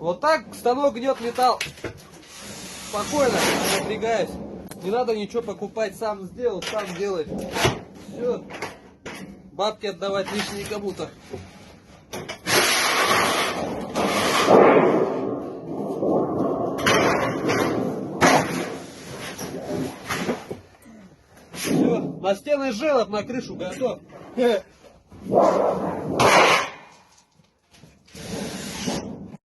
Вот так станок гнет металл. Спокойно, не напрягаясь. Не надо ничего покупать, сам сделал, сам делай. Все. Бабки отдавать лишние кому-то. Все, настенный желоб на крышу готов.